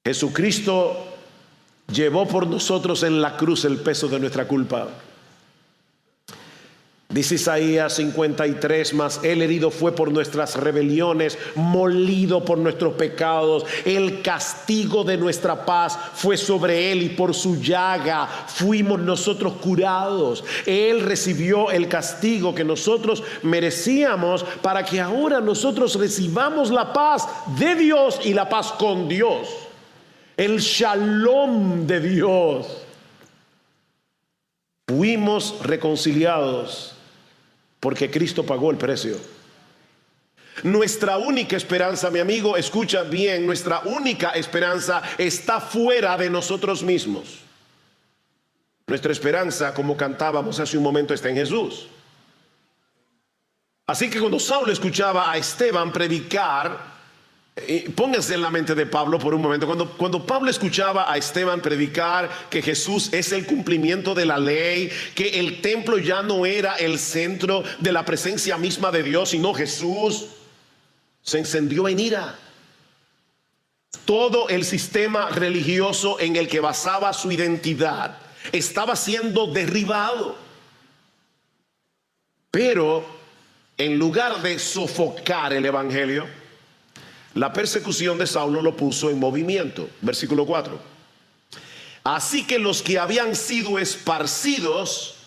Jesucristo llevó por nosotros en la cruz el peso de nuestra culpa. Dice Isaías 53, mas Él herido fue por nuestras rebeliones, molido por nuestros pecados. El castigo de nuestra paz fue sobre Él y por su llaga fuimos nosotros curados. Él recibió el castigo que nosotros merecíamos para que ahora nosotros recibamos la paz de Dios y la paz con Dios. El shalom de Dios. Fuimos reconciliados porque Cristo pagó el precio. Nuestra única esperanza, mi amigo, escucha bien, nuestra única esperanza está fuera de nosotros mismos. Nuestra esperanza, como cantábamos hace un momento, está en Jesús. Así que cuando Saulo escuchaba a Esteban predicar, pónganse en la mente de Pablo por un momento. Cuando Pablo escuchaba a Esteban predicar que Jesús es el cumplimiento de la ley, que el templo ya no era el centro de la presencia misma de Dios, sino Jesús, se encendió en ira. Todo el sistema religioso en el que basaba su identidad estaba siendo derribado. Pero en lugar de sofocar el evangelio, la persecución de Saulo lo puso en movimiento. Versículo 4. Así que los que habían sido esparcidos,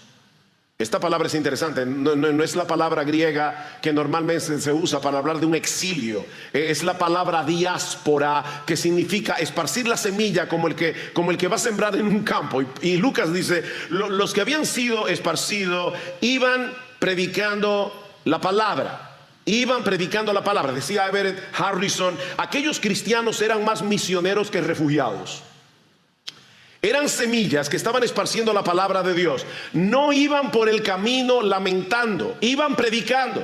esta palabra es interesante, no es la palabra griega que normalmente se usa para hablar de un exilio. Es la palabra diáspora, que significa esparcir la semilla como el que va a sembrar en un campo. Y Lucas dice, los que habían sido esparcidos iban predicando la palabra. Iban predicando la palabra. Decía Everett Harrison, aquellos cristianos eran más misioneros que refugiados. Eran semillas que estaban esparciendo la palabra de Dios. No iban por el camino lamentando, iban predicando.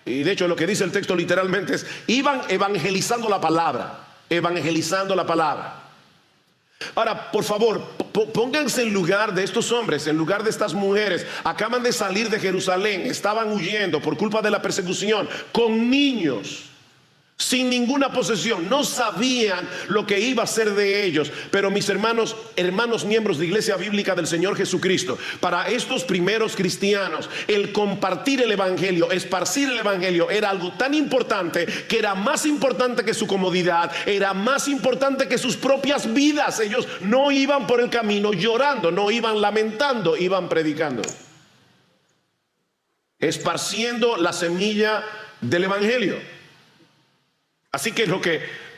Y de hecho lo que dice el texto literalmente es, iban evangelizando la palabra. Evangelizando la palabra. Ahora, por favor, pónganse en lugar de estos hombres, en lugar de estas mujeres. Acaban de salir de Jerusalén, estaban huyendo por culpa de la persecución, con niños, sin ninguna posesión. No sabían lo que iba a ser de ellos. Pero mis hermanos miembros de Iglesia Bíblica del Señor Jesucristo, para estos primeros cristianos, el compartir el evangelio, esparcir el evangelio, era algo tan importante, que era más importante que su comodidad, era más importante que sus propias vidas. Ellos no iban por el camino llorando, no iban lamentando, iban predicando, esparciendo la semilla del evangelio. Así que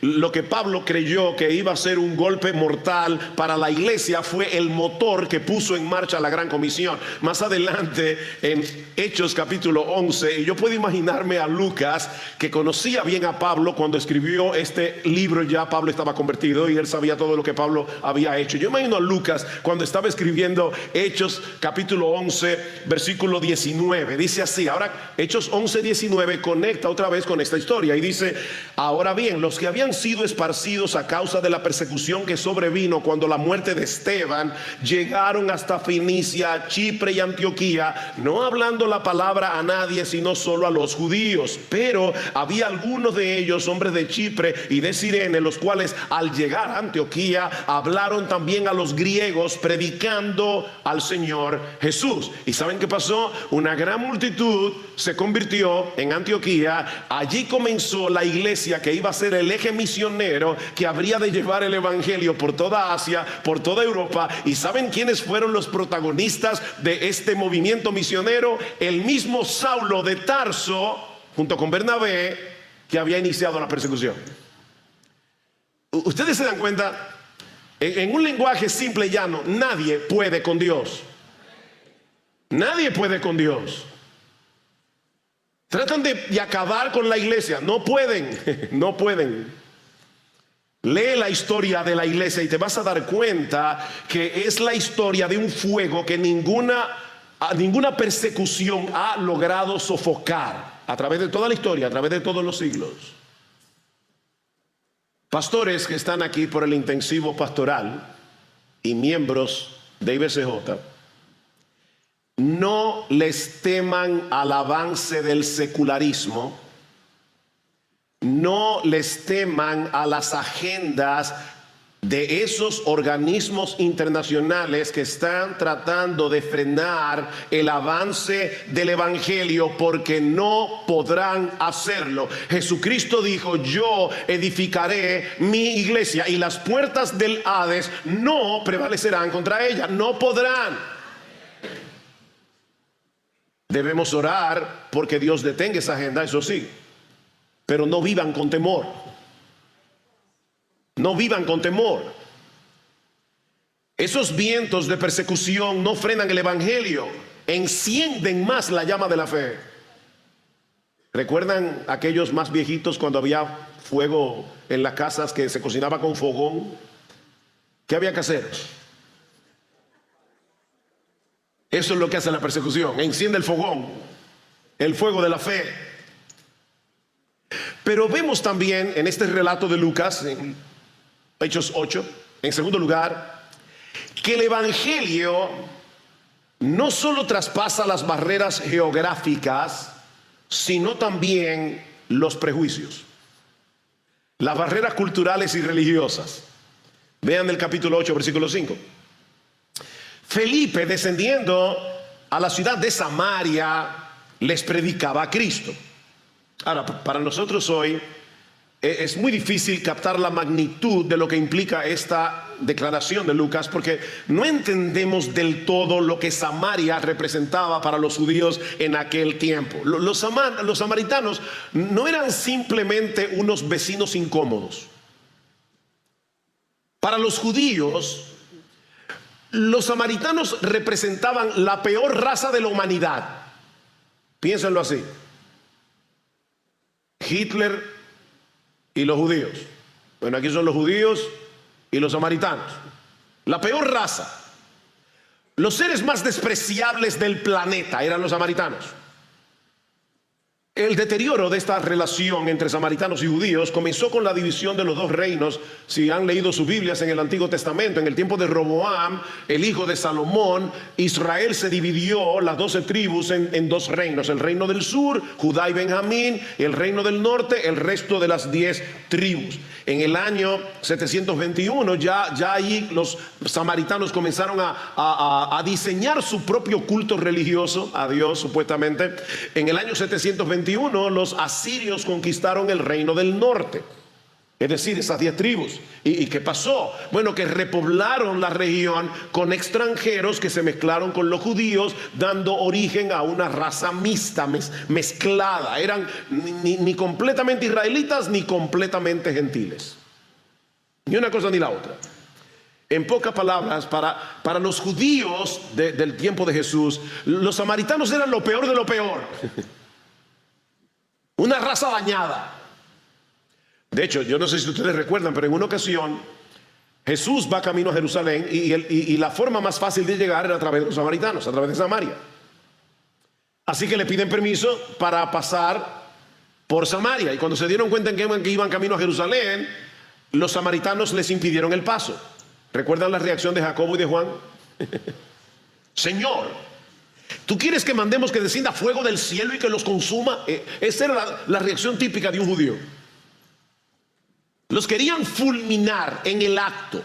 lo que Pablo creyó que iba a ser un golpe mortal para la iglesia fue el motor que puso en marcha la gran comisión. Más adelante en Hechos capítulo 11, y yo puedo imaginarme a Lucas, que conocía bien a Pablo cuando escribió este libro. Ya Pablo estaba convertido y él sabía todo lo que Pablo había hecho. Yo imagino a Lucas cuando estaba escribiendo Hechos capítulo 11 versículo 19. Dice así, ahora Hechos 11, 19 conecta otra vez con esta historia y dice, ahora bien, los que habían sido esparcidos a causa de la persecución que sobrevino cuando la muerte de Esteban, llegaron hasta Fenicia, Chipre y Antioquía, no hablando la palabra a nadie, sino solo a los judíos. Pero había algunos de ellos, hombres de Chipre y de Cirene, los cuales al llegar a Antioquía hablaron también a los griegos, predicando al Señor Jesús. ¿Y saben qué pasó? Una gran multitud se convirtió en Antioquía. Allí comenzó la iglesia que iba a ser el eje misionero que habría de llevar el evangelio por toda Asia, por toda Europa. ¿Y saben quiénes fueron los protagonistas de este movimiento misionero? El mismo Saulo de Tarso, junto con Bernabé, que había iniciado la persecución. Ustedes se dan cuenta, en un lenguaje simple y llano, nadie puede con Dios. Nadie puede con Dios. Tratan de acabar con la iglesia. No pueden, no pueden. Lee la historia de la iglesia y te vas a dar cuenta que es la historia de un fuego que ninguna persecución ha logrado sofocar a través de toda la historia, a través de todos los siglos. Pastores que están aquí por el intensivo pastoral y miembros de IBCJ, no les teman al avance del secularismo. No les teman a las agendas de esos organismos internacionales que están tratando de frenar el avance del evangelio, porque no podrán hacerlo. Jesucristo dijo: yo edificaré mi iglesia y las puertas del Hades no prevalecerán contra ella. No podrán. Debemos orar porque Dios detenga esa agenda, eso sí, pero no vivan con temor. No vivan con temor. Esos vientos de persecución no frenan el evangelio, encienden más la llama de la fe. ¿Recuerdan aquellos más viejitos cuando había fuego en las casas, que se cocinaba con fogón? ¿Qué había que hacer? Eso es lo que hace la persecución: enciende el fogón, el fuego de la fe. Pero vemos también en este relato de Lucas, en Hechos 8, en segundo lugar, que el evangelio no solo traspasa las barreras geográficas, sino también los prejuicios, las barreras culturales y religiosas. Vean el capítulo 8, versículo 5. Felipe, descendiendo a la ciudad de Samaria, les predicaba a Cristo. Ahora, para nosotros hoy es muy difícil captar la magnitud de lo que implica esta declaración de Lucas, porque no entendemos del todo lo que Samaria representaba para los judíos en aquel tiempo. Los samaritanos no eran simplemente unos vecinos incómodos. Para los judíos, los samaritanos representaban la peor raza de la humanidad. Piénsenlo así: Hitler y los judíos. Bueno, aquí son los judíos y los samaritanos. La peor raza. Los seres más despreciables del planeta eran los samaritanos. El deterioro de esta relación entre samaritanos y judíos comenzó con la división de los dos reinos. Si han leído sus Biblias en el Antiguo Testamento, en el tiempo de Roboam, el hijo de Salomón, Israel se dividió, las 12 tribus, en dos reinos: el reino del sur, Judá y Benjamín; el reino del norte, el resto de las 10 tribus. En el año 721 ya ahí los samaritanos comenzaron a diseñar su propio culto religioso a Dios, supuestamente. En el año 721 los asirios conquistaron el reino del norte, es decir, esas 10 tribus. ¿Y qué pasó? Bueno, que repoblaron la región con extranjeros que se mezclaron con los judíos, dando origen a una raza mixta, mezclada. Eran ni completamente israelitas ni completamente gentiles, ni una cosa ni la otra. En pocas palabras, para los judíos del tiempo de Jesús, los samaritanos eran lo peor de lo peor. Una raza dañada. De hecho, yo no sé si ustedes recuerdan, pero en una ocasión Jesús va camino a Jerusalén y la forma más fácil de llegar era a través de los samaritanos, a través de Samaria. Así que le piden permiso para pasar por Samaria. Y cuando se dieron cuenta que iban camino a Jerusalén, los samaritanos les impidieron el paso. ¿Recuerdan la reacción de Jacobo y de Juan? Señor, ¿tú quieres que mandemos que descienda fuego del cielo y que los consuma? Esa era la reacción típica de un judío. Los querían fulminar en el acto.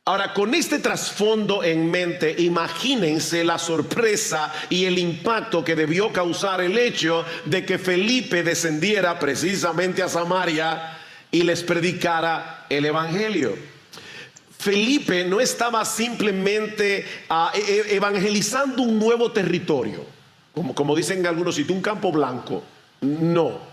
Ahora, con este trasfondo en mente, imagínense la sorpresa y el impacto que debió causar el hecho de que Felipe descendiera precisamente a Samaria y les predicara el evangelio. Felipe no estaba simplemente evangelizando un nuevo territorio, como dicen algunos sitios, un campo blanco. No.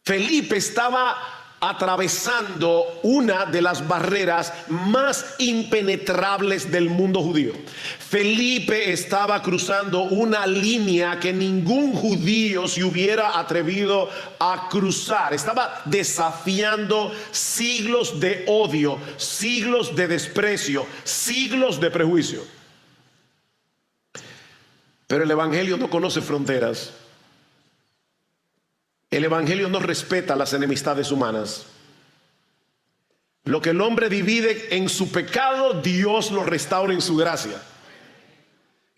Felipe estaba atravesando una de las barreras más impenetrables del mundo judío. Felipe estaba cruzando una línea que ningún judío se hubiera atrevido a cruzar. Estaba desafiando siglos de odio, siglos de desprecio, siglos de prejuicio. Pero el evangelio no conoce fronteras. El evangelio no respeta las enemistades humanas. Lo que el hombre divide en su pecado, Dios lo restaura en su gracia.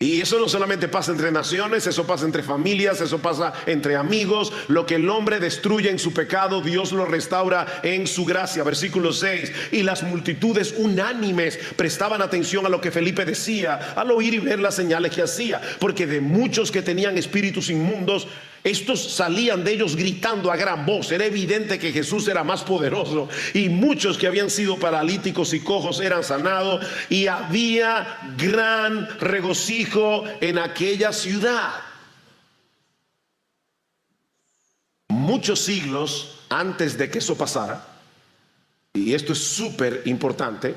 Y eso no solamente pasa entre naciones, eso pasa entre familias, eso pasa entre amigos. Lo que el hombre destruye en su pecado, Dios lo restaura en su gracia. Versículo 6. Y las multitudes unánimes prestaban atención a lo que Felipe decía al oír y ver las señales que hacía, porque de muchos que tenían espíritus inmundos, estos salían de ellos gritando a gran voz. Era evidente que Jesús era más poderoso, y muchos que habían sido paralíticos y cojos eran sanados, y había gran regocijo en aquella ciudad. Muchos siglos antes de que eso pasara, y esto es súper importante,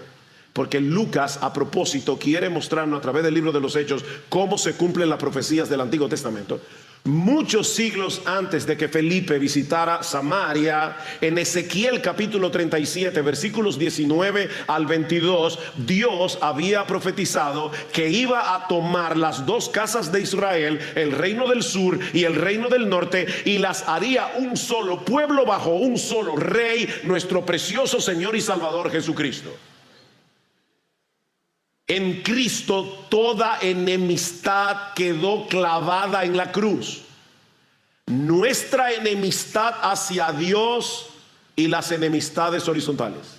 porque Lucas, a propósito, quiere mostrarnos a través del libro de los Hechos cómo se cumplen las profecías del Antiguo Testamento. Muchos siglos antes de que Felipe visitara Samaria, en Ezequiel capítulo 37, versículos 19 al 22, Dios había profetizado que iba a tomar las dos casas de Israel, el reino del sur y el reino del norte, y las haría un solo pueblo bajo un solo rey, nuestro precioso Señor y Salvador Jesucristo. En Cristo toda enemistad quedó clavada en la cruz. Nuestra enemistad hacia Dios y las enemistades horizontales.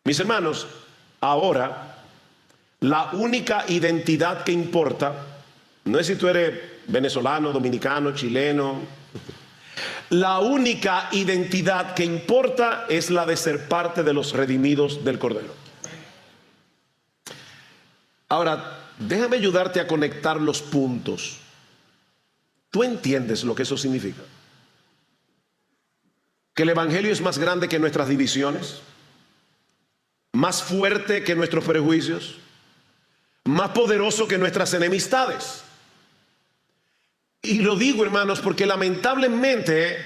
Mis hermanos, ahora la única identidad que importa no es si tú eres venezolano, dominicano, chileno. La única identidad que importa es la de ser parte de los redimidos del Cordero. Ahora, déjame ayudarte a conectar los puntos. ¿Tú entiendes lo que eso significa? Que el evangelio es más grande que nuestras divisiones, más fuerte que nuestros prejuicios, más poderoso que nuestras enemistades. Y lo digo, hermanos, porque lamentablemente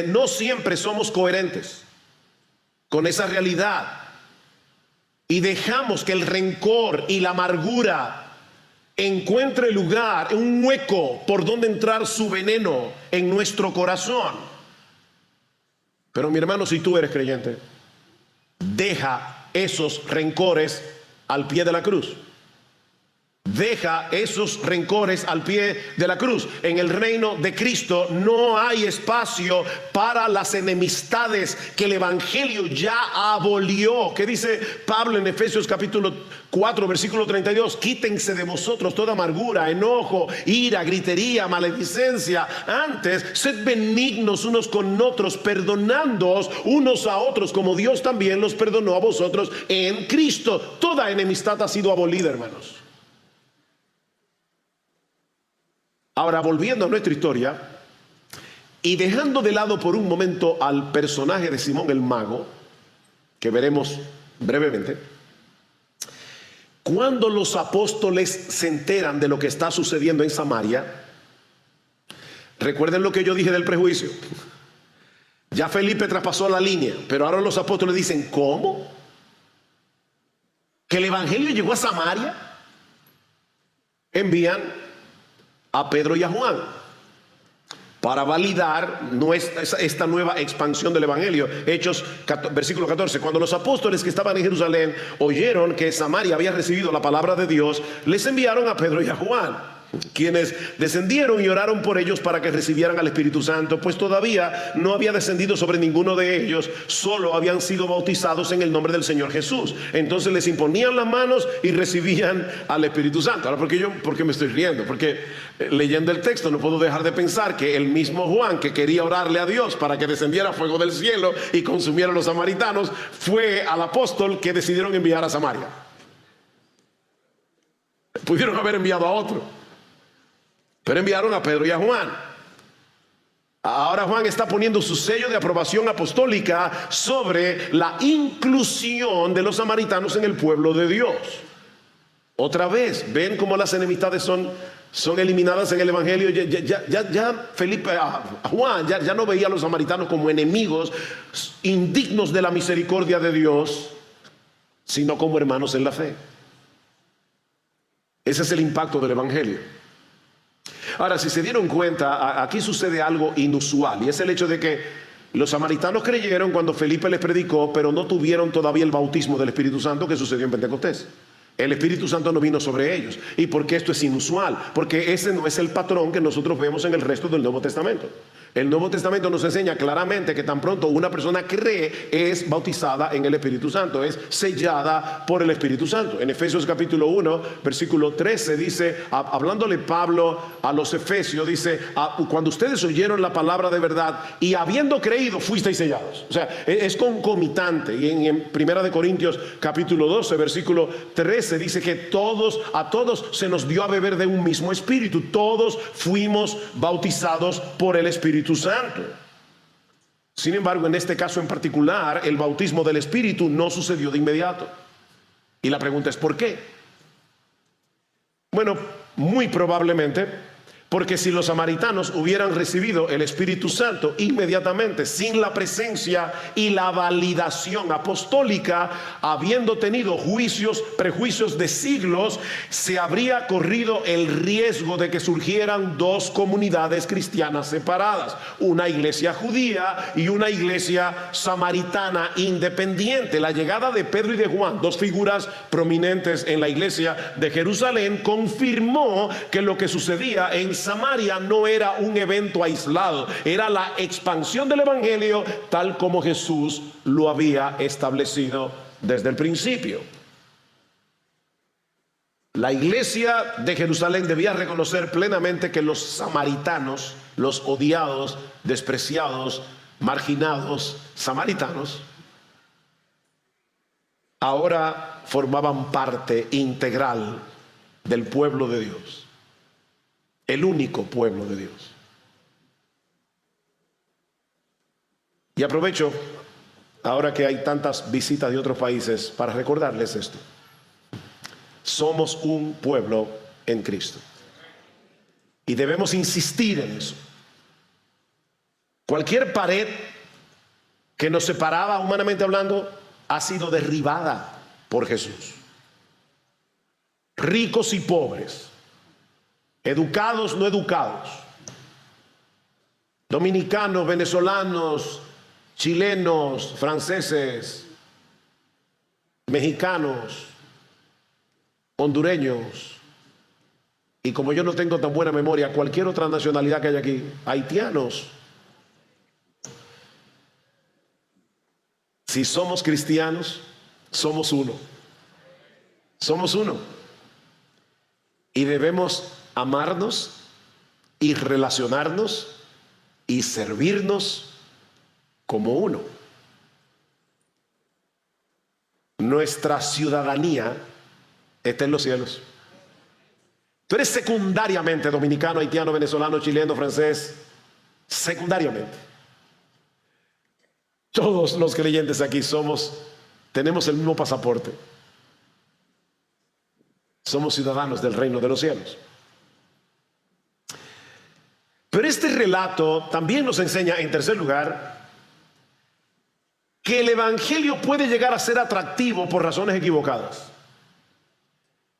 no siempre somos coherentes con esa realidad. Y dejamos que el rencor y la amargura encuentre lugar, un hueco por donde entrar su veneno en nuestro corazón. Pero mi hermano, si tú eres creyente, deja esos rencores al pie de la cruz. Deja esos rencores al pie de la cruz. En el reino de Cristo no hay espacio para las enemistades que el evangelio ya abolió. ¿Qué dice Pablo en Efesios capítulo 4 versículo 32? Quítense de vosotros toda amargura, enojo, ira, gritería, maledicencia. Antes, sed benignos unos con otros, perdonándoos unos a otros, como Dios también los perdonó a vosotros en Cristo. Toda enemistad ha sido abolida, hermanos. Ahora, volviendo a nuestra historia y dejando de lado por un momento al personaje de Simón el Mago, que veremos brevemente, cuando los apóstoles se enteran de lo que está sucediendo en Samaria, recuerden lo que yo dije del prejuicio. Ya Felipe traspasó la línea, pero ahora los apóstoles dicen, ¿cómo? ¿Que el evangelio llegó a Samaria? Envían a Pedro y a Juan para validar esta nueva expansión del evangelio. Hechos versículo 14. Cuando los apóstoles que estaban en Jerusalén oyeron que Samaria había recibido la palabra de Dios, les enviaron a Pedro y a Juan, quienes descendieron y oraron por ellos para que recibieran al Espíritu Santo, pues todavía no había descendido sobre ninguno de ellos, solo habían sido bautizados en el nombre del Señor Jesús. Entonces les imponían las manos y recibían al Espíritu Santo. Ahora, ¿por qué me estoy riendo? Porque leyendo el texto no puedo dejar de pensar que el mismo Juan, que quería orarle a Dios para que descendiera fuego del cielo y consumiera a los samaritanos, fue al apóstol que decidieron enviar a Samaria. Pudieron haber enviado a otro, pero enviaron a Pedro y a Juan. Ahora Juan está poniendo su sello de aprobación apostólica sobre la inclusión de los samaritanos en el pueblo de Dios. Otra vez, ven cómo las enemistades son eliminadas en el evangelio. Ya Juan ya no veía a los samaritanos como enemigos indignos de la misericordia de Dios, sino como hermanos en la fe. Ese es el impacto del evangelio. Ahora, si se dieron cuenta, aquí sucede algo inusual, y es el hecho de que los samaritanos creyeron cuando Felipe les predicó, pero no tuvieron todavía el bautismo del Espíritu Santo que sucedió en Pentecostés. El Espíritu Santo no vino sobre ellos. ¿Y por qué esto es inusual? Porque ese no es el patrón que nosotros vemos en el resto del Nuevo Testamento. El Nuevo Testamento nos enseña claramente que tan pronto una persona cree, es bautizada en el Espíritu Santo, es sellada por el Espíritu Santo. En Efesios capítulo 1, versículo 13 dice, hablándole Pablo a los efesios, dice, cuando ustedes oyeron la palabra de verdad y habiendo creído, fuisteis sellados. O sea, es concomitante. Y en Primera de Corintios capítulo 12, versículo 13 dice que a todos se nos dio a beber de un mismo espíritu. Todos fuimos bautizados por el Espíritu Santo. Sin embargo, en este caso en particular, el bautismo del Espíritu no sucedió de inmediato. Y la pregunta es ¿por qué? Bueno, muy probablemente porque si los samaritanos hubieran recibido el Espíritu Santo inmediatamente, sin la presencia y la validación apostólica, habiendo tenido prejuicios de siglos, se habría corrido el riesgo de que surgieran dos comunidades cristianas separadas, una iglesia judía y una iglesia samaritana independiente. La llegada de Pedro y de Juan, dos figuras prominentes en la iglesia de Jerusalén, confirmó que lo que sucedía en Samaria no era un evento aislado, era la expansión del evangelio tal como Jesús lo había establecido desde el principio. La iglesia de Jerusalén debía reconocer plenamente que los samaritanos, los odiados, despreciados, marginados samaritanos, ahora formaban parte integral del pueblo de Dios. El único pueblo de Dios. Y aprovecho, ahora que hay tantas visitas de otros países, para recordarles esto. Somos un pueblo en Cristo. Y debemos insistir en eso. Cualquier pared que nos separaba, humanamente hablando, ha sido derribada por Jesús. Ricos y pobres, educados, no educados, dominicanos, venezolanos, chilenos, franceses, mexicanos, hondureños, y como yo no tengo tan buena memoria, cualquier otra nacionalidad que haya aquí, haitianos. Si somos cristianos, somos uno. Somos uno. Y debemos amarnos y relacionarnos y servirnos como uno. Nuestra ciudadanía está en los cielos. Tú eres secundariamente dominicano, haitiano, venezolano, chileno, francés, secundariamente. Todos los creyentes aquí tenemos el mismo pasaporte. Somos ciudadanos del reino de los cielos. Pero este relato también nos enseña, en tercer lugar, que el evangelio puede llegar a ser atractivo por razones equivocadas.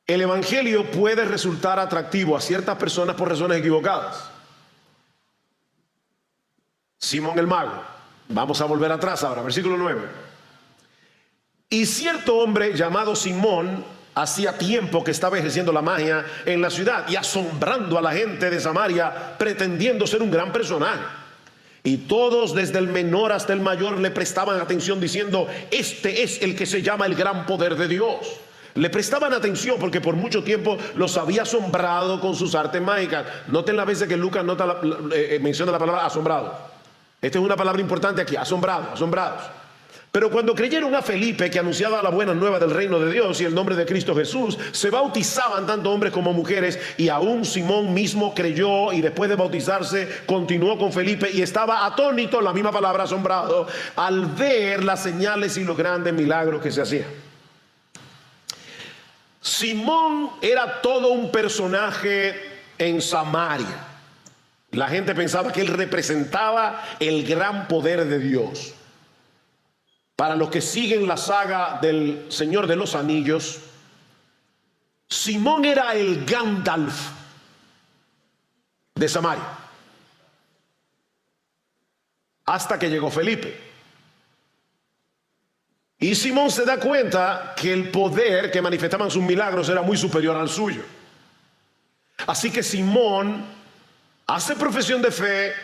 El evangelio puede resultar atractivo a ciertas personas por razones equivocadas. Simón el mago. Vamos a volver atrás ahora, versículo 9. Y cierto hombre llamado Simón hacía tiempo que estaba ejerciendo la magia en la ciudad y asombrando a la gente de Samaria, pretendiendo ser un gran personaje. Y todos, desde el menor hasta el mayor, le prestaban atención diciendo: este es el que se llama el gran poder de Dios. Le prestaban atención porque por mucho tiempo los había asombrado con sus artes mágicas. Noten las veces que Lucas menciona la palabra asombrado. Esta es una palabra importante aquí: asombrado, asombrados. Pero cuando creyeron a Felipe, que anunciaba la buena nueva del reino de Dios y el nombre de Cristo Jesús, se bautizaban tanto hombres como mujeres, y aún Simón mismo creyó, y después de bautizarse continuó con Felipe y estaba atónito, la misma palabra asombrado, al ver las señales y los grandes milagros que se hacían. Simón era todo un personaje en Samaria. La gente pensaba que él representaba el gran poder de Dios. Para los que siguen la saga del Señor de los Anillos, Simón era el Gandalf de Samaria, hasta que llegó Felipe. Y Simón se da cuenta que el poder que manifestaban sus milagros era muy superior al suyo. Así que Simón hace profesión de fe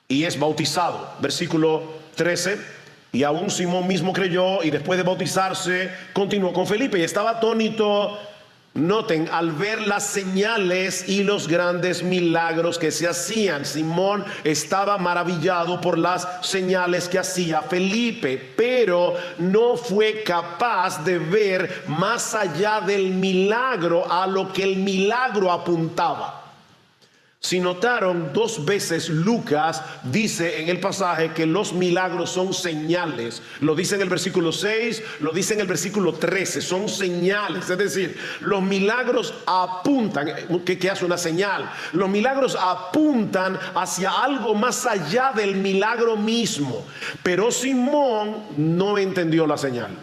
y es bautizado. Versículo 13. Y aún Simón mismo creyó y después de bautizarse continuó con Felipe y estaba atónito, noten, al ver las señales y los grandes milagros que se hacían. Simón estaba maravillado por las señales que hacía Felipe, pero no fue capaz de ver más allá del milagro a lo que el milagro apuntaba. Si notaron, 2 veces Lucas dice en el pasaje que los milagros son señales. Lo dice en el versículo 6, lo dice en el versículo 13, son señales. Es decir, los milagros apuntan, ¿qué hace una señal? Los milagros apuntan hacia algo más allá del milagro mismo. Pero Simón no entendió la señal.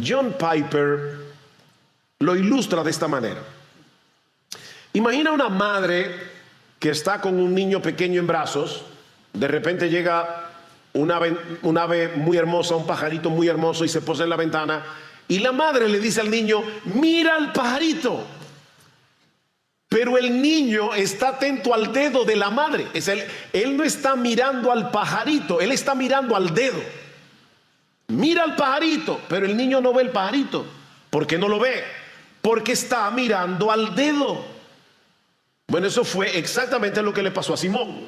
John Piper lo ilustra de esta manera. Imagina una madre que está con un niño pequeño en brazos. De repente llega un ave muy hermosa, un pajarito muy hermoso, y se posa en la ventana. Y la madre le dice al niño: mira al pajarito. Pero el niño está atento al dedo de la madre. Él no está mirando al pajarito, él está mirando al dedo. Mira al pajarito, pero el niño no ve el pajarito. ¿Por qué no lo ve? Porque está mirando al dedo. Bueno, eso fue exactamente lo que le pasó a Simón.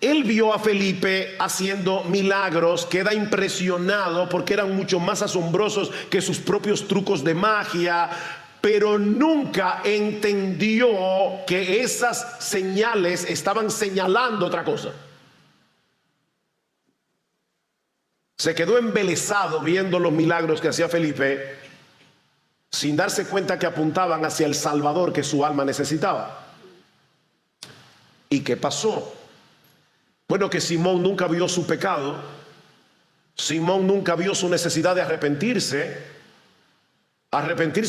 Él vio a Felipe haciendo milagros, queda impresionado porque eran mucho más asombrosos que sus propios trucos de magia, pero nunca entendió que esas señales estaban señalando otra cosa. Se quedó embelesado viendo los milagros que hacía Felipe, sin darse cuenta que apuntaban hacia el Salvador que su alma necesitaba. ¿Y qué pasó? Bueno, que Simón nunca vio su pecado. Simón nunca vio su necesidad de arrepentirse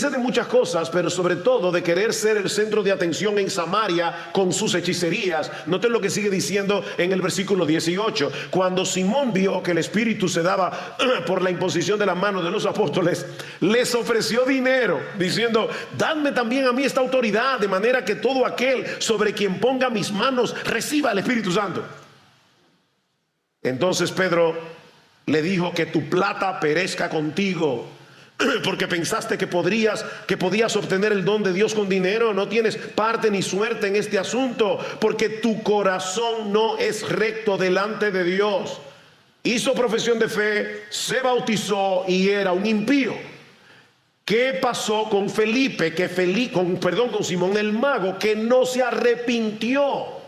de muchas cosas, pero sobre todo de querer ser el centro de atención en Samaria con sus hechicerías. Noten lo que sigue diciendo en el versículo 18. Cuando Simón vio que el Espíritu se daba por la imposición de las manos de los apóstoles, les ofreció dinero, diciendo: dadme también a mí esta autoridad, de manera que todo aquel sobre quien ponga mis manos reciba el Espíritu Santo. Entonces Pedro le dijo: que tu plata perezca contigo, porque pensaste que podías obtener el don de Dios con dinero. No tienes parte ni suerte en este asunto, porque tu corazón no es recto delante de Dios. Hizo profesión de fe, se bautizó y era un impío. ¿Qué pasó con Felipe? Con Simón el mago, que no se arrepintió.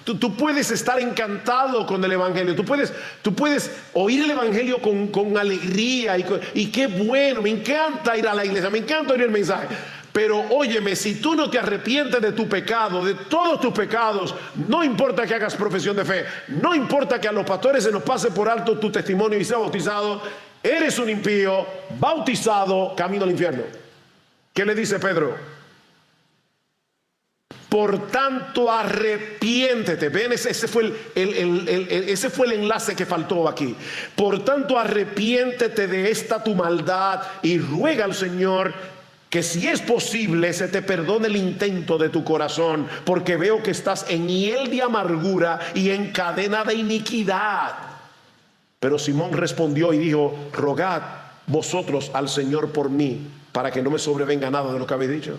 Tú puedes estar encantado con el Evangelio, tú puedes oír el Evangelio con alegría y qué bueno, me encanta ir a la iglesia, me encanta oír el mensaje. Pero óyeme, si tú no te arrepientes de tu pecado, de todos tus pecados, no importa que hagas profesión de fe, no importa que a los pastores se nos pase por alto tu testimonio y sea bautizado, eres un impío, bautizado, camino al infierno. ¿Qué le dice Pedro? Por tanto, arrepiéntete. Ven, ese fue el enlace que faltó aquí. Por tanto, arrepiéntete de esta tu maldad y ruega al Señor que, si es posible, se te perdone el intento de tu corazón, porque veo que estás en hiel de amargura y en cadena de iniquidad. Pero Simón respondió y dijo: rogad vosotros al Señor por mí, para que no me sobrevenga nada de lo que habéis dicho.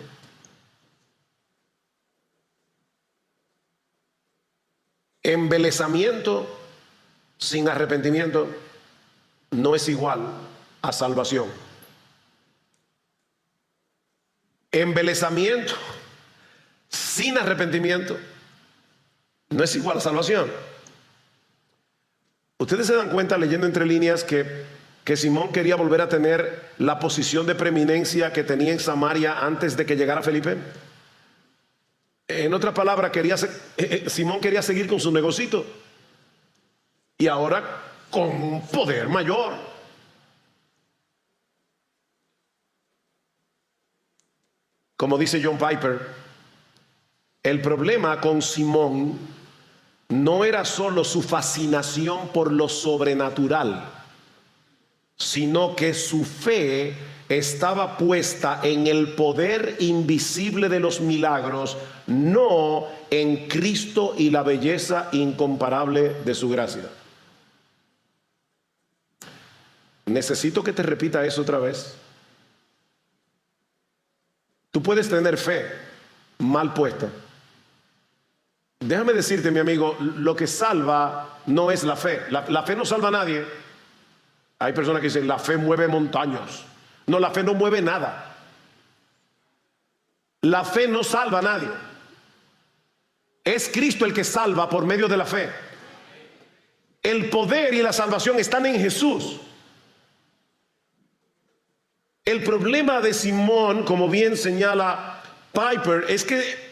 Embelesamiento sin arrepentimiento no es igual a salvación. Embelesamiento sin arrepentimiento no es igual a salvación. Ustedes se dan cuenta, leyendo entre líneas, que Simón quería volver a tener la posición de preeminencia que tenía en Samaria antes de que llegara Felipe. En otras palabras, Simón quería seguir con su negocito, y ahora con un poder mayor. Como dice John Piper, el problema con Simón no era solo su fascinación por lo sobrenatural, sino que su fe estaba puesta en el poder invisible de los milagros, no en Cristo y la belleza incomparable de su gracia. Necesito que te repita eso otra vez. Tú puedes tener fe mal puesta. Déjame decirte, mi amigo, lo que salva no es la fe. La fe no salva a nadie. Hay personas que dicen, la fe mueve montañas. No, la fe no mueve nada. La fe no salva a nadie. Es Cristo el que salva por medio de la fe. El poder y la salvación están en Jesús. El problema de Simón, como bien señala Piper, es que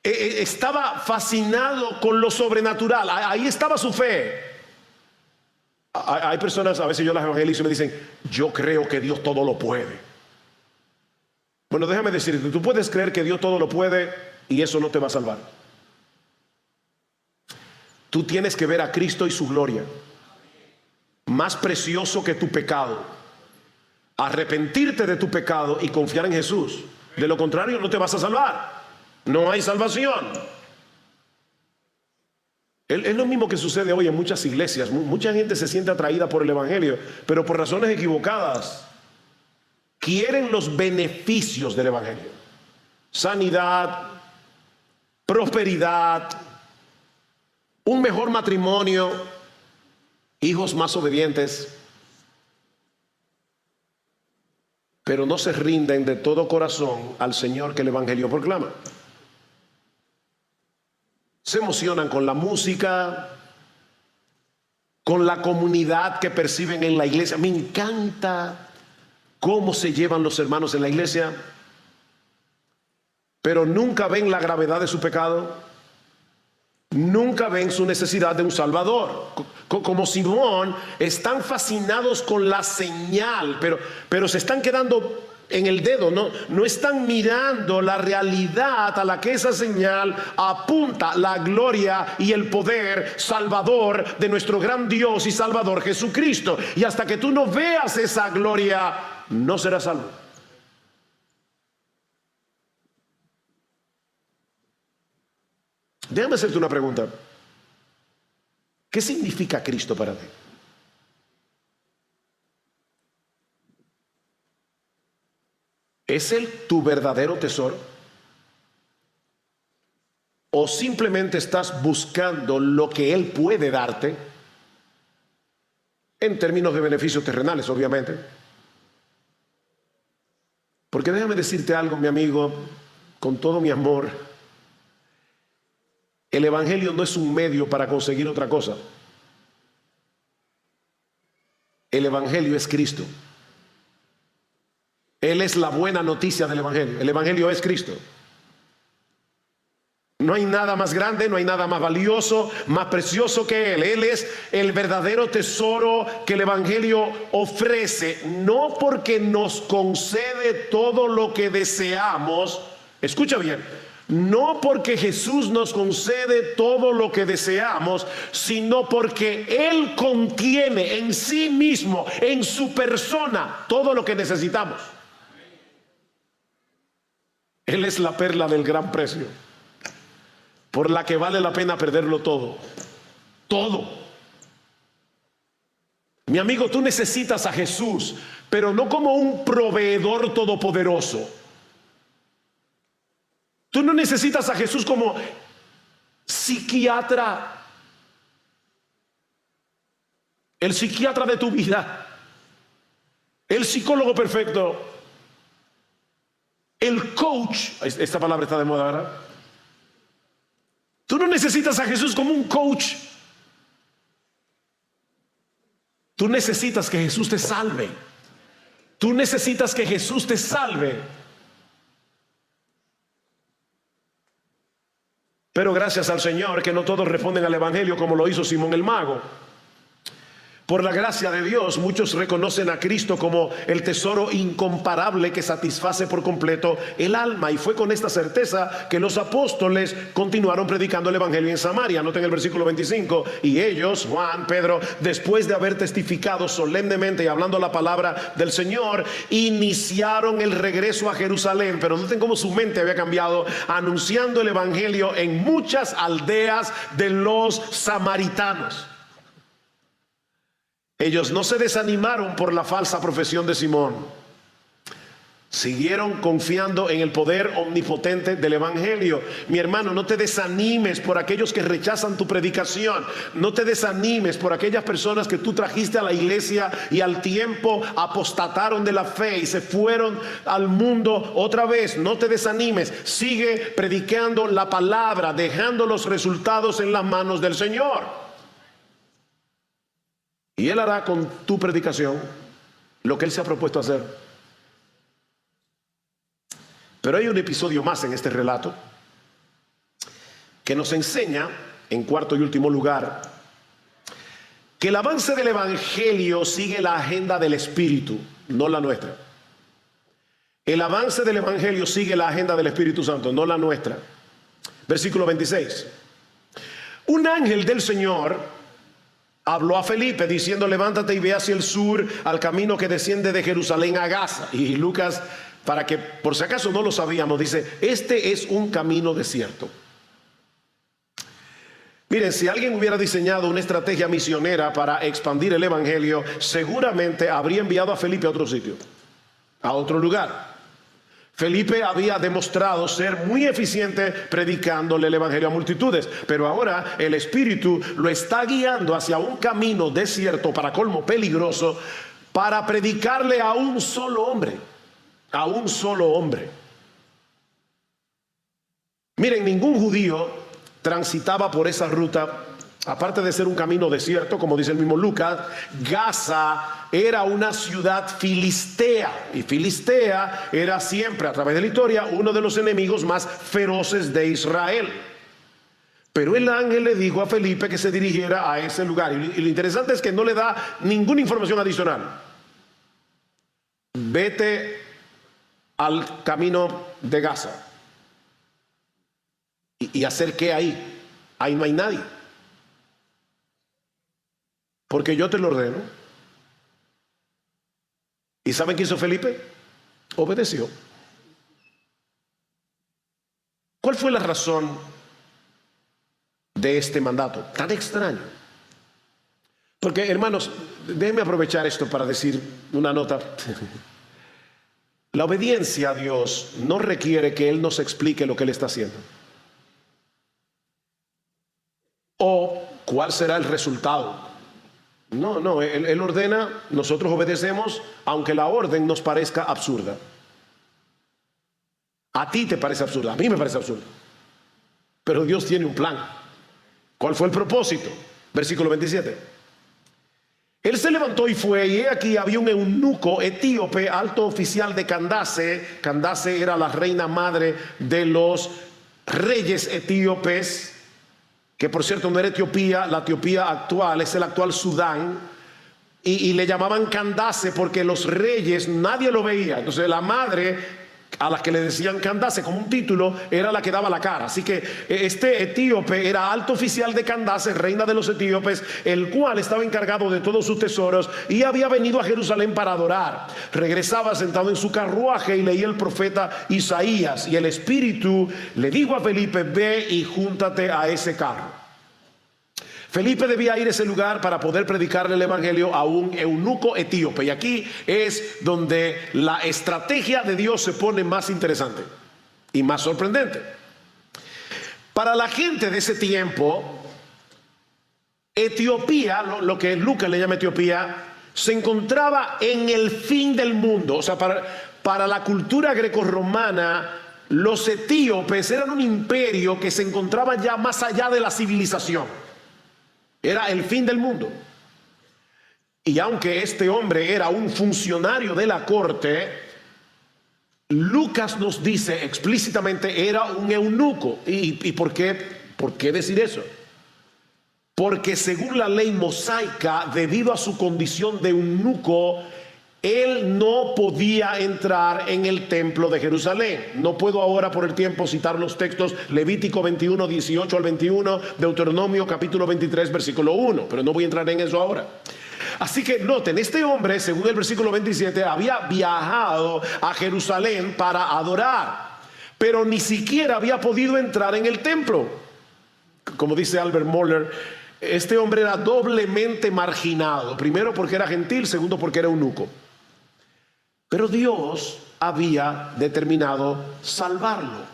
estaba fascinado con lo sobrenatural. Ahí estaba su fe. Hay personas, a veces yo las evangelizo y me dicen, yo creo que Dios todo lo puede. Bueno, déjame decirte, tú puedes creer que Dios todo lo puede y eso no te va a salvar. Tú tienes que ver a Cristo y su gloria, más precioso que tu pecado. Arrepentirte de tu pecado y confiar en Jesús. De lo contrario, no te vas a salvar. No hay salvación. Es lo mismo que sucede hoy en muchas iglesias. Mucha gente se siente atraída por el evangelio, pero por razones equivocadas. Quieren los beneficios del evangelio: sanidad, prosperidad, un mejor matrimonio, hijos más obedientes, pero no se rinden de todo corazón al Señor que el evangelio proclama. Se emocionan con la música, con la comunidad que perciben en la iglesia. Me encanta cómo se llevan los hermanos en la iglesia, pero nunca ven la gravedad de su pecado, nunca ven su necesidad de un Salvador. Como Simón, están fascinados con la señal, pero se están quedando en el dedo, no están mirando la realidad a la que esa señal apunta: la gloria y el poder salvador de nuestro gran Dios y Salvador Jesucristo. Y hasta que tú no veas esa gloria, no serás salvo. Déjame hacerte una pregunta. ¿Qué significa Cristo para ti? ¿Es Él tu verdadero tesoro? ¿O simplemente estás buscando lo que Él puede darte? En términos de beneficios terrenales, obviamente. Porque déjame decirte algo, mi amigo, con todo mi amor. El evangelio no es un medio para conseguir otra cosa. El evangelio es Cristo. Él es la buena noticia del evangelio. El evangelio es Cristo. No hay nada más grande, no hay nada más valioso, más precioso que Él. Él es el verdadero tesoro que el evangelio ofrece, no porque nos concede todo lo que deseamos. Escucha bien. No porque Jesús nos concede todo lo que deseamos, sino porque Él contiene en sí mismo, en su persona, todo lo que necesitamos. Él es la perla del gran precio, por la que vale la pena perderlo todo. Todo. Mi amigo, tú necesitas a Jesús, pero no como un proveedor todopoderoso. Tú no necesitas a Jesús como psiquiatra, el psiquiatra de tu vida, el psicólogo perfecto, el coach. Esta palabra está de moda, ¿verdad? Tú no necesitas a Jesús como un coach. Tú necesitas que Jesús te salve. Tú necesitas que Jesús te salve. Pero gracias al Señor que no todos responden al evangelio como lo hizo Simón el mago. Por la gracia de Dios, muchos reconocen a Cristo como el tesoro incomparable que satisface por completo el alma. Y fue con esta certeza que los apóstoles continuaron predicando el evangelio en Samaria. Noten el versículo 25. Y ellos, Juan, Pedro, después de haber testificado solemnemente y hablando la palabra del Señor, iniciaron el regreso a Jerusalén. Pero noten cómo su mente había cambiado, anunciando el evangelio en muchas aldeas de los samaritanos. Ellos no se desanimaron por la falsa profesión de Simón. Siguieron confiando en el poder omnipotente del evangelio. Mi hermano, no te desanimes por aquellos que rechazan tu predicación. No te desanimes por aquellas personas que tú trajiste a la iglesia y al tiempo apostataron de la fe y se fueron al mundo otra vez. No te desanimes. Sigue predicando la palabra, dejando los resultados en las manos del Señor. Y Él hará con tu predicación lo que Él se ha propuesto hacer. Pero hay un episodio más en este relato que nos enseña, en cuarto y último lugar, que el avance del evangelio sigue la agenda del Espíritu, no la nuestra. El avance del evangelio sigue la agenda del Espíritu Santo, no la nuestra. Versículo 26. Un ángel del Señor habló a Felipe diciendo: levántate y ve hacia el sur al camino que desciende de Jerusalén a Gaza. Y Lucas, para que por si acaso no lo sabíamos, dice: este es un camino desierto. Miren, si alguien hubiera diseñado una estrategia misionera para expandir el evangelio, seguramente habría enviado a Felipe a otro sitio, a otro lugar. Felipe había demostrado ser muy eficiente predicándole el evangelio a multitudes, pero ahora el Espíritu lo está guiando hacia un camino desierto, para colmo peligroso, para predicarle a un solo hombre, a un solo hombre. Miren, ningún judío transitaba por esa ruta. Aparte de ser un camino desierto, como dice el mismo Lucas, Gaza era una ciudad filistea. Y Filistea era siempre, a través de la historia, uno de los enemigos más feroces de Israel. Pero el ángel le dijo a Felipe que se dirigiera a ese lugar. Y lo interesante es que no le da ninguna información adicional. Vete al camino de Gaza. ¿Y hacer qué ahí? Ahí no hay nadie. Porque yo te lo ordeno. ¿Y saben qué hizo Felipe? Obedeció. ¿Cuál fue la razón de este mandato tan extraño? Porque, hermanos, déjenme aprovechar esto para decir una nota. La obediencia a Dios no requiere que Él nos explique lo que Él está haciendo, o cuál será el resultado. No, él ordena, nosotros obedecemos, aunque la orden nos parezca absurda. A ti te parece absurda, a mí me parece absurda, pero Dios tiene un plan. ¿Cuál fue el propósito? Versículo 27. Él se levantó y fue, y he aquí había un eunuco etíope, alto oficial de Candace. Candace era la reina madre de los reyes etíopes, que por cierto no era Etiopía. La Etiopía actual es el actual Sudán, y le llamaban Candace porque los reyes nadie lo veía. Entonces la madre, a la que le decían Candace como un título, era la que daba la cara. Así que este etíope era alto oficial de Candace, reina de los etíopes, el cual estaba encargado de todos sus tesoros y había venido a Jerusalén para adorar. Regresaba sentado en su carruaje y leía el profeta Isaías, y el Espíritu le dijo a Felipe: ve y júntate a ese carro. Felipe debía ir a ese lugar para poder predicarle el evangelio a un eunuco etíope. Y aquí es donde la estrategia de Dios se pone más interesante y más sorprendente. Para la gente de ese tiempo, Etiopía, lo que Lucas le llama Etiopía, se encontraba en el fin del mundo. O sea, para la cultura grecorromana, los etíopes eran un imperio que se encontraba ya más allá de la civilización. Era el fin del mundo. Y aunque este hombre era un funcionario de la corte, Lucas nos dice explícitamente era un eunuco. ¿Y por qué decir eso? porque según la ley mosaica, debido a su condición de eunuco, él no podía entrar en el templo de Jerusalén. No puedo ahora por el tiempo citar los textos: Levítico 21, 18 al 21, Deuteronomio capítulo 23, versículo 1, pero no voy a entrar en eso ahora. Así que noten, este hombre, según el versículo 27, había viajado a Jerusalén para adorar, pero ni siquiera había podido entrar en el templo. Como dice Albert Mohler, este hombre era doblemente marginado. Primero porque era gentil, segundo porque era eunuco. Pero Dios había determinado salvarlo.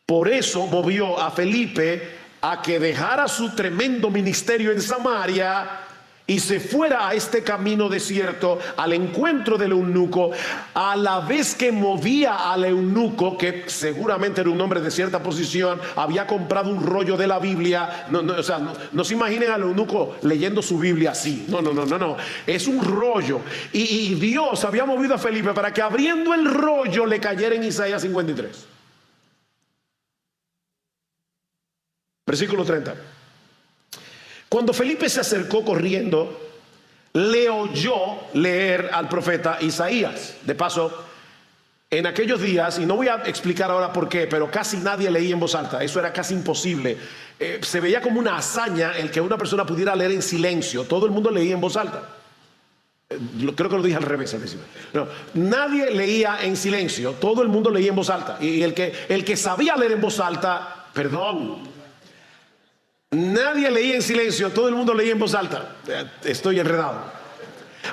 Por eso movió a Felipe a que dejara su tremendo ministerio en Samaria y se fuera a este camino desierto al encuentro del eunuco, a la vez que movía al eunuco, que seguramente era un hombre de cierta posición, había comprado un rollo de la Biblia. No se imaginen al eunuco leyendo su Biblia así. No. Es un rollo. Y Dios había movido a Felipe para que abriendo el rollo le cayera en Isaías 53. Versículo 30. Cuando Felipe se acercó corriendo, le oyó leer al profeta Isaías. De paso, en aquellos días, y no voy a explicar ahora por qué, pero casi nadie leía en voz alta. Eso era casi imposible. Se veía como una hazaña el que una persona pudiera leer en silencio. Todo el mundo leía en voz alta. Creo que lo dije al revés. No, nadie leía en silencio, todo el mundo leía en voz alta. Y el que sabía leer en voz alta, nadie leía en silencio, todo el mundo leía en voz alta. Estoy enredado.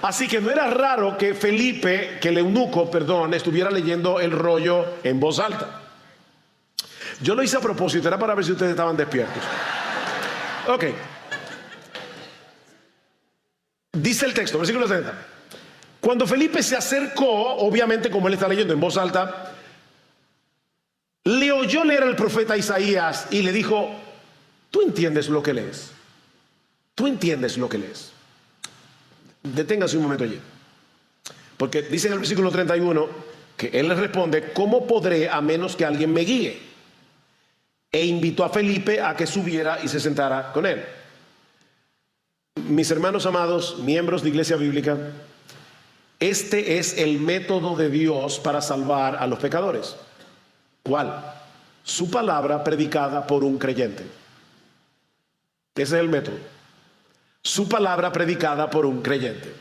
Así que no era raro que Felipe, que el eunuco, estuviera leyendo el rollo en voz alta. Yo lo hice a propósito, era para ver si ustedes estaban despiertos. Ok. Dice el texto, versículo 30. Cuando Felipe se acercó, obviamente como él está leyendo en voz alta, le oyó leer al profeta Isaías y le dijo: ¿tú entiendes lo que lees? ¿Tú entiendes lo que lees? Deténgase un momento allí. Porque dice en el versículo 31 que él le responde: ¿cómo podré a menos que alguien me guíe? E invitó a Felipe a que subiera y se sentara con él. Mis hermanos amados, miembros de Iglesia Bíblica, este es el método de Dios para salvar a los pecadores. ¿Cuál? Su palabra predicada por un creyente. Ese es el método. Su palabra predicada por un creyente.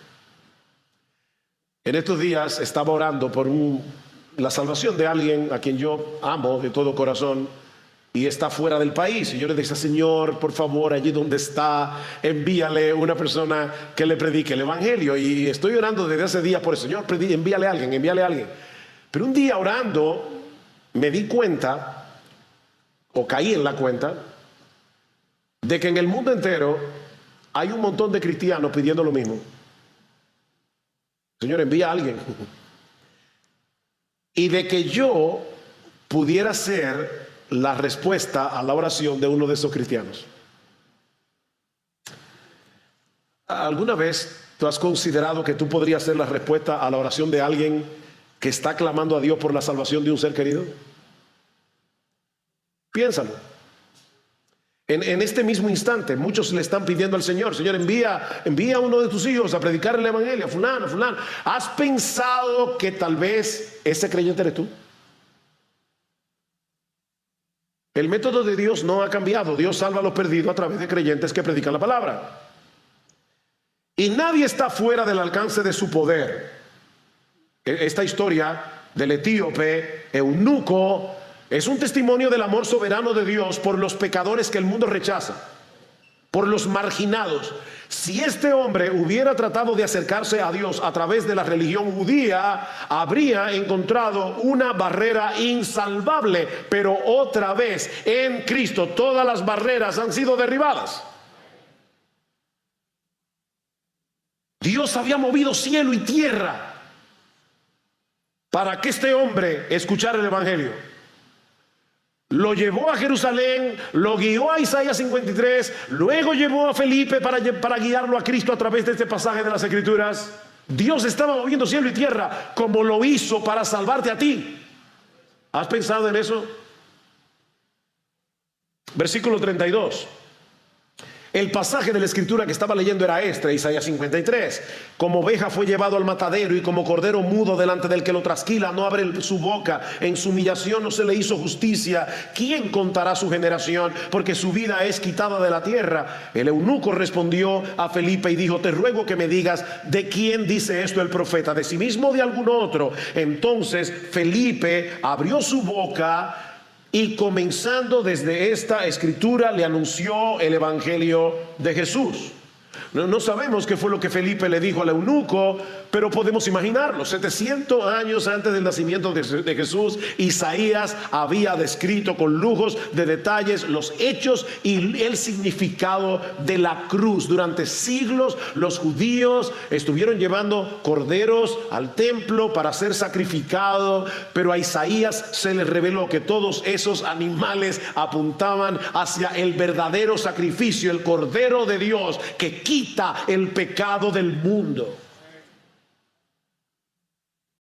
En estos días estaba orando por la salvación de alguien a quien yo amo de todo corazón y está fuera del país. Y yo le decía: Señor, por favor, allí donde está, envíale una persona que le predique el evangelio. Y estoy orando desde hace días por el Señor, envíale a alguien. Pero un día orando me di cuenta, o caí en la cuenta, de que en el mundo entero hay un montón de cristianos pidiendo lo mismo. Señor, envía a alguien. Y de que yo pudiera ser la respuesta a la oración de uno de esos cristianos. ¿Alguna vez tú has considerado que tú podrías ser la respuesta a la oración de alguien que está clamando a Dios por la salvación de un ser querido? Piénsalo. En este mismo instante muchos le están pidiendo al Señor: Señor, envía a uno de tus hijos a predicar el evangelio, fulano. ¿Has pensado que tal vez ese creyente eres tú? El método de Dios no ha cambiado. Dios salva a los perdidos a través de creyentes que predican la palabra. Y nadie está fuera del alcance de su poder. Esta historia del etíope eunuco es un testimonio del amor soberano de Dios por los pecadores que el mundo rechaza, por los marginados. Si este hombre hubiera tratado de acercarse a Dios a través de la religión judía, habría encontrado una barrera insalvable. Pero otra vez, en Cristo, todas las barreras han sido derribadas. Dios había movido cielo y tierra para que este hombre escuchara el evangelio. Lo llevó a Jerusalén, lo guió a Isaías 53, luego llevó a Felipe para guiarlo a Cristo a través de este pasaje de las Escrituras. Dios estaba moviendo cielo y tierra como lo hizo para salvarte a ti. ¿Has pensado en eso? Versículo 32. El pasaje de la escritura que estaba leyendo era este, Isaías 53. Como oveja fue llevado al matadero y como cordero mudo delante del que lo trasquila, no abre su boca. En su humillación no se le hizo justicia. ¿Quién contará su generación? Porque su vida es quitada de la tierra. El eunuco respondió a Felipe y dijo: te ruego que me digas, ¿de quién dice esto el profeta? ¿De sí mismo o de algún otro? Entonces Felipe abrió su boca y comenzando desde esta escritura le anunció el evangelio de Jesús. No sabemos qué fue lo que Felipe le dijo al eunuco, pero podemos imaginarlo. 700 años antes del nacimiento de Jesús, Isaías había descrito con lujos de detalles los hechos y el significado de la cruz. Durante siglos los judíos estuvieron llevando corderos al templo para ser sacrificados, pero a Isaías se le reveló que todos esos animales apuntaban hacia el verdadero sacrificio, el Cordero de Dios que quita el pecado del mundo.